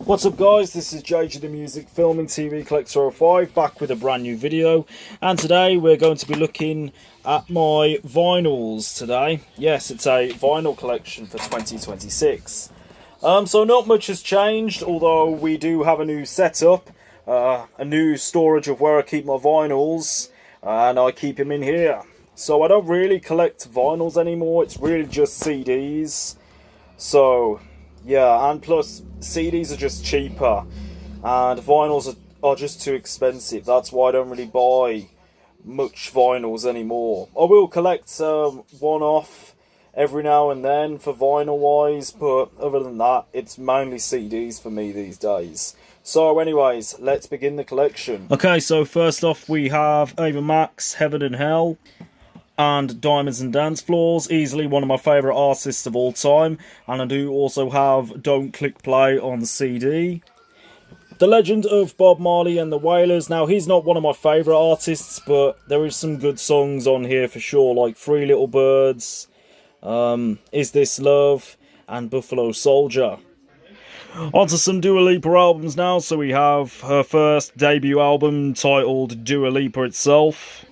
What's up guys, this is JJ the Music Film and TV Collector 05 back with a brand new video, and today we're going to be looking at my vinyls today. Yes, it's a vinyl collection for 2026. So not much has changed, although we do have a new setup, a new storage of where I keep my vinyls, and I keep them in here. So I don't really collect vinyls anymore, it's really just CDs. So yeah, and plus CDs are just cheaper and vinyls are just too expensive. That's why I don't really buy much vinyls anymore. I will collect one-off every now and then for vinyl wise, but other than that, it's mainly CDs for me these days. So anyways, let's begin the collection. Okay, so first off we have Ava Max, Heaven and Hell, and Diamonds and Dance Floors, easily one of my favourite artists of all time. And I do also have Don't Click Play on the CD. The Legend of Bob Marley and the Wailers. Now, he's not one of my favourite artists, but there is some good songs on here for sure, like Three Little Birds, Is This Love, and Buffalo Soldier. On to some Dua Lipa albums now. So we have her first debut album titled Dua Lipa itself.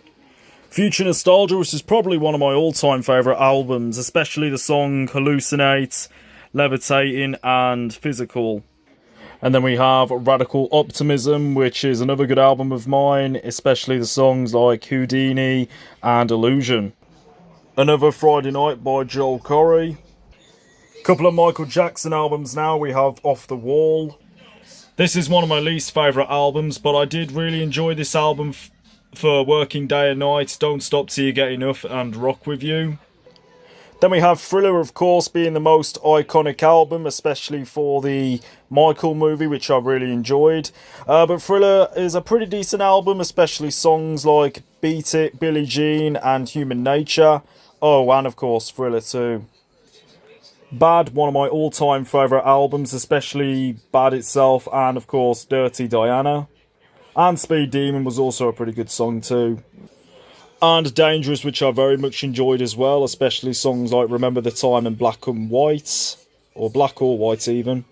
Future Nostalgia, which is probably one of my all-time favourite albums, especially the song Hallucinate, Levitating, and Physical. And then we have Radical Optimism, which is another good album of mine, especially the songs like Houdini and Illusion. Another Friday Night by Joel Corry. Couple of Michael Jackson albums now. We have Off the Wall. This is one of my least favourite albums, but I did really enjoy this album for Working Day and Night, Don't Stop Till You Get Enough, and Rock With You. Then we have Thriller, of course, being the most iconic album, especially for the Michael movie, which I really enjoyed. But Thriller is a pretty decent album, especially songs like Beat It, Billie Jean, and Human Nature. Oh, and of course, Thriller 2. Bad, one of my all-time favourite albums, especially Bad itself, and of course, Dirty Diana. And Speed Demon was also a pretty good song too. And Dangerous, which I very much enjoyed as well, especially songs like Remember the Time and Black and White, or Black or White even.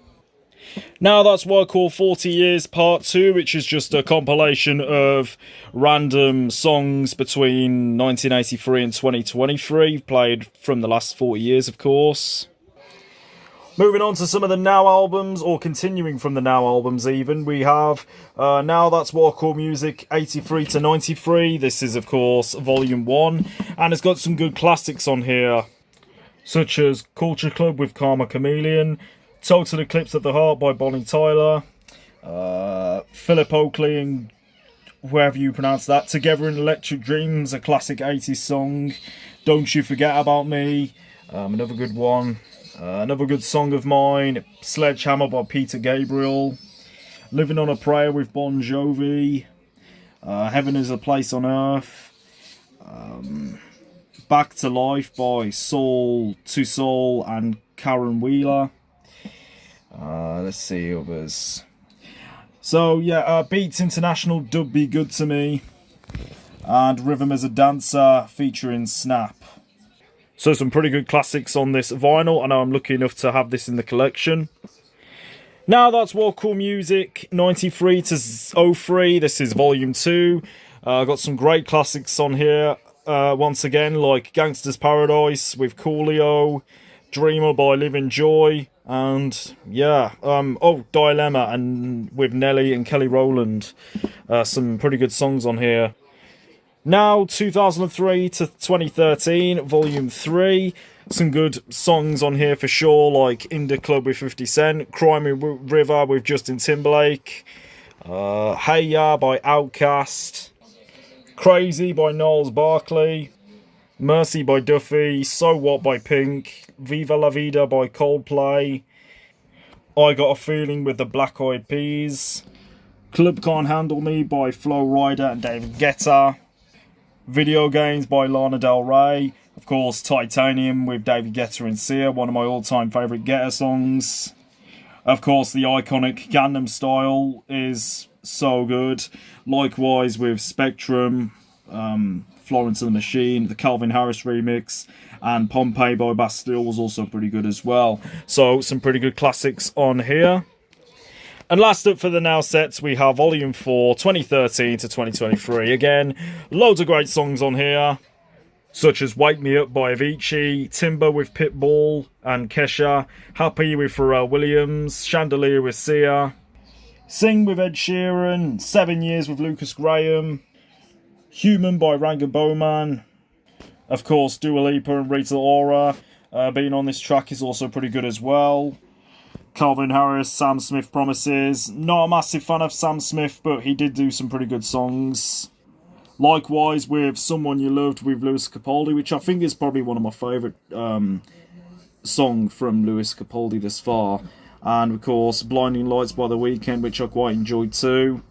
Now that's what I call 40 Years Part 2, which is just a compilation of random songs between 1983 and 2023, played from the last 40 years of course. Moving on to some of the Now albums, or continuing from the Now albums even, we have Now That's What I Call Music 83 to 93. This is, of course, Volume 1, and it's got some good classics on here, such as Culture Club with Karma Chameleon, Total Eclipse of the Heart by Bonnie Tyler, Philip Oakley and whoever you pronounce that, Together in Electric Dreams, a classic 80s song, Don't You Forget About Me, another good one. Another good song of mine, Sledgehammer by Peter Gabriel, Living on a Prayer with Bon Jovi, Heaven is a Place on Earth, Back to Life by Soul to Soul and Karen Wheeler. Let's see others. So yeah, Beats International, Dub Be Good to Me, and Rhythm as a Dancer featuring Snap. So some pretty good classics on this vinyl. I know I'm lucky enough to have this in the collection. Now that's What I Call Music 93 to 03. This is Volume 2. I've got some great classics on here. Once again, like Gangsta's Paradise with Coolio, Dreamer by Living Joy, and yeah, Dilemma and with Nelly and Kelly Rowland. Some pretty good songs on here. Now, 2003 to 2013, Volume 3. Some good songs on here for sure, like In the Club with 50 Cent, Cry Me River with Justin Timberlake, Hey Ya by Outkast, Crazy by Gnarls Barkley, Mercy by Duffy, So What by Pink, Viva La Vida by Coldplay, I Got a Feeling with the Black Eyed Peas, Club Can't Handle Me by Flo Rida and David Guetta, Video Games by Lana Del Rey, of course Titanium with David Guetta and Sia, one of my all-time favourite Guetta songs. Of course the iconic Gangnam Style is so good, likewise with Spectrum, Florence and the Machine, the Calvin Harris remix, and Pompeii by Bastille was also pretty good as well. So some pretty good classics on here. And last up for the Now Sets, we have Volume 4, 2013 to 2023. Again, loads of great songs on here, such as Wake Me Up by Avicii, Timber with Pitbull and Kesha, Happy with Pharrell Williams, Chandelier with Sia, Sing with Ed Sheeran, 7 Years with Lucas Graham, Human by Ranga Bowman. Of course, Dua Lipa and Rita Ora being on this track is also pretty good as well. Calvin Harris, Sam Smith Promises. Not a massive fan of Sam Smith, but he did do some pretty good songs. Likewise with Someone You Loved with Lewis Capaldi, which I think is probably one of my favourite songs from Lewis Capaldi thus far. And of course, Blinding Lights by The Weeknd, which I quite enjoyed too.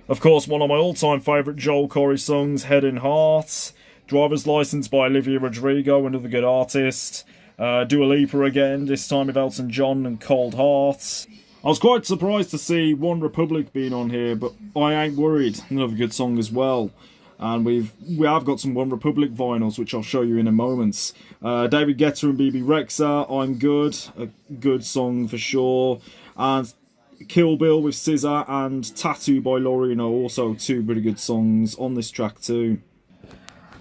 Of course, one of my all-time favourite Joel Corey songs, Head and Heart. Driver's License by Olivia Rodrigo, another good artist. Dua Lipa again, this time with Elton John and Cold Heart. I was quite surprised to see One Republic being on here, but I Ain't Worried, another good song as well. And we have got some One Republic vinyls, which I'll show you in a moment. David Guetta and BB Rexa, I'm Good, a good song for sure. And Kill Bill with SZA and Tattoo by Loreen are also two pretty good songs on this track too.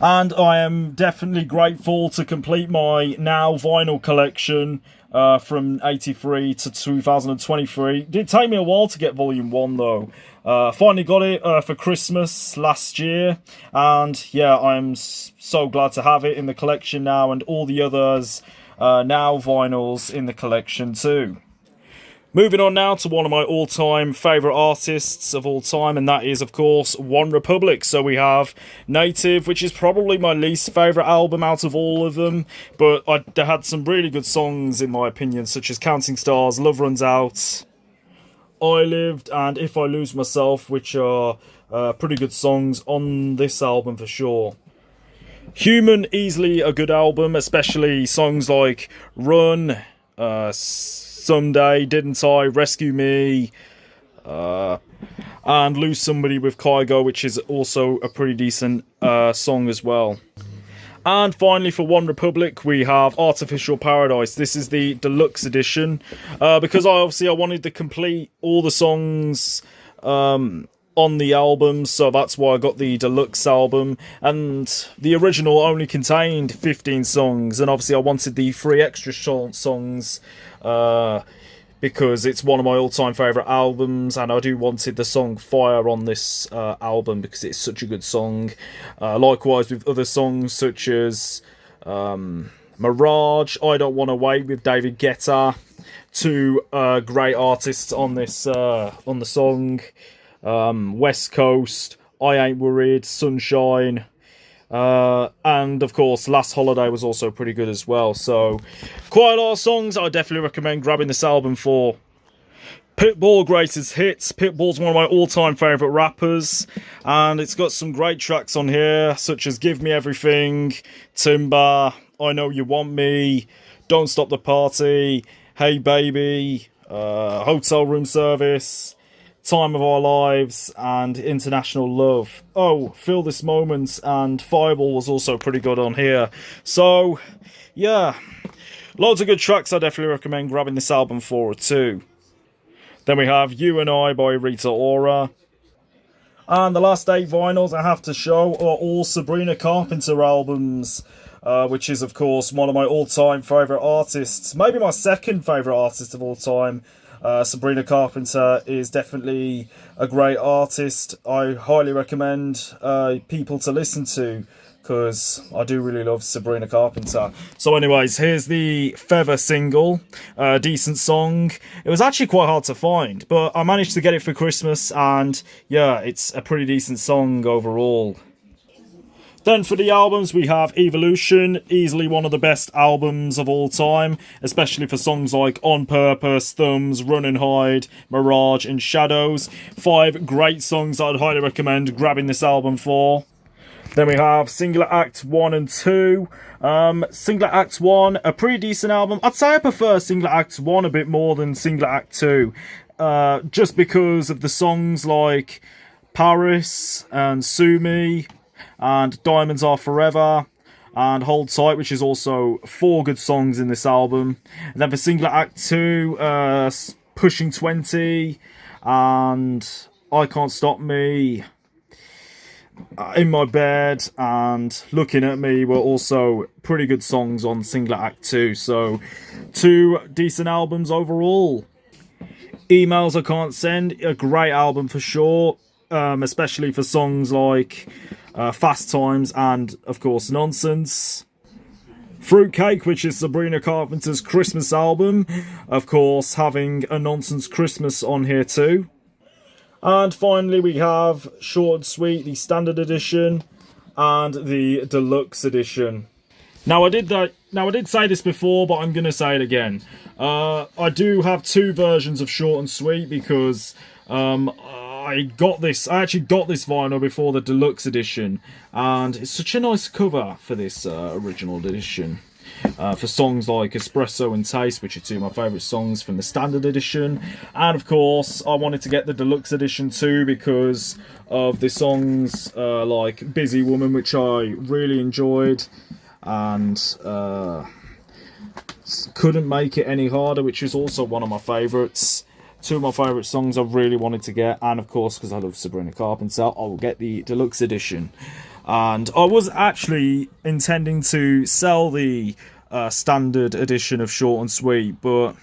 And I am definitely grateful to complete my Now vinyl collection from 83 to 2023. It did take me a while to get Volume 1 though. Finally got it for Christmas last year. And yeah, I'm so glad to have it in the collection now, and all the others Now vinyls in the collection too. Moving on now to one of my all-time favourite artists of all time, and that is, of course, One Republic. So we have Native, which is probably my least favourite album out of all of them, but they had some really good songs, in my opinion, such as Counting Stars, Love Runs Out, I Lived, and If I Lose Myself, which are pretty good songs on this album for sure. Human, easily a good album, especially songs like Run, Someday, Didn't I, Rescue Me, and Lose Somebody with Kygo, which is also a pretty decent song as well. And finally, for One Republic, we have Artificial Paradise. This is the deluxe edition, because I wanted to complete all the songs on the album, so that's why I got the deluxe album. And the original only contained 15 songs, and obviously I wanted the 3 extra songs because it's one of my all-time favourite albums, and I wanted the song Fire on this album because it's such a good song. Likewise with other songs such as Mirage, I Don't Wanna Wait with David Guetta, two great artists on this on the song. West Coast, I Ain't Worried, Sunshine, and of course Last Holiday was also pretty good as well. So quite a lot of songs I definitely recommend grabbing this album for. Pitbull Greatest Hits. Pitbull's one of my all-time favourite rappers, and it's got some great tracks on here such as Give Me Everything, Timber, I Know You Want Me, Don't Stop the Party, Hey Baby, Hotel Room Service, Time of Our Lives, and International Love. Oh, Feel This Moment and Fireball was also pretty good on here. So, yeah, loads of good tracks I definitely recommend grabbing this album for too. Then we have You and I by Rita Ora. And the last 8 vinyls I have to show are all Sabrina Carpenter albums, which is, of course, one of my all-time favourite artists. Maybe my second favourite artist of all time. Sabrina Carpenter is definitely a great artist. I highly recommend people to listen to, because I do really love Sabrina Carpenter. So anyways, here's the Feather single. Decent song. It was actually quite hard to find, but I managed to get it for Christmas, and yeah, it's a pretty decent song overall. Then for the albums, we have Evolution, easily one of the best albums of all time, especially for songs like On Purpose, Thumbs, Run and Hide, Mirage and Shadows. 5 great songs I'd highly recommend grabbing this album for. Then we have Singular Act 1 and 2. Singular Act 1, a pretty decent album. I'd say I prefer Singular Act 1 a bit more than Singular Act 2. Just because of the songs like Paris and Sue Me and Diamonds Are Forever and Hold Tight, which is also 4 good songs in this album. And then for Singular Act 2, Pushing 20 and I Can't Stop Me, In My Bed and Looking at Me were also pretty good songs on Singlet Act 2. So 2 decent albums overall. Emails I Can't Send, a great album for sure, especially for songs like Fast Times and, of course, Nonsense. Fruitcake, which is Sabrina Carpenter's Christmas album, of course, having a Nonsense Christmas on here too. And finally, we have Short and Sweet, the Standard Edition, and the Deluxe Edition. Now, I did say this before, but I'm going to say it again. I do have 2 versions of Short and Sweet because I actually got this vinyl before the Deluxe Edition, and it's such a nice cover for this original edition. For songs like Espresso and Taste, which are 2 of my favourite songs from the Standard Edition. And of course, I wanted to get the Deluxe Edition too because of the songs like Busy Woman, which I really enjoyed, and Couldn't Make It Any Harder, which is also one of my favourites. 2 of my favourite songs I really wanted to get, and of course, because I love Sabrina Carpenter, I will get the Deluxe Edition. And I was actually intending to sell the Standard Edition of Short and Sweet, but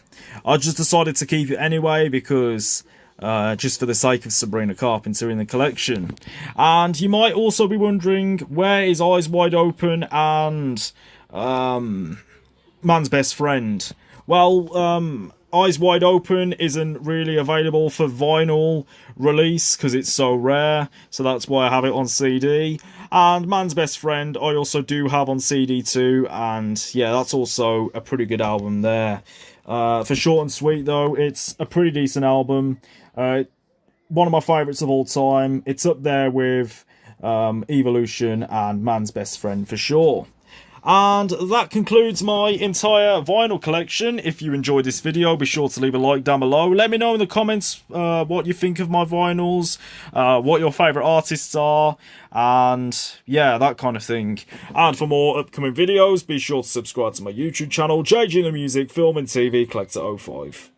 I just decided to keep it anyway because just for the sake of Sabrina Carpenter in the collection. And you might also be wondering, where is Eyes Wide Open and Man's Best Friend? Well, Eyes Wide Open isn't really available for vinyl release because it's so rare, so that's why I have it on CD. And Man's Best Friend I also do have on CD too, and yeah, that's also a pretty good album there. For Short and Sweet though, it's a pretty decent album. One of my favourites of all time. It's up there with Evolution and Man's Best Friend for sure. And that concludes my entire vinyl collection. If you enjoyed this video, be sure to leave a like down below. Let me know in the comments what you think of my vinyls, what your favourite artists are, and yeah, that kind of thing. And for more upcoming videos, be sure to subscribe to my YouTube channel, JG the Music Film and TV Collector 05.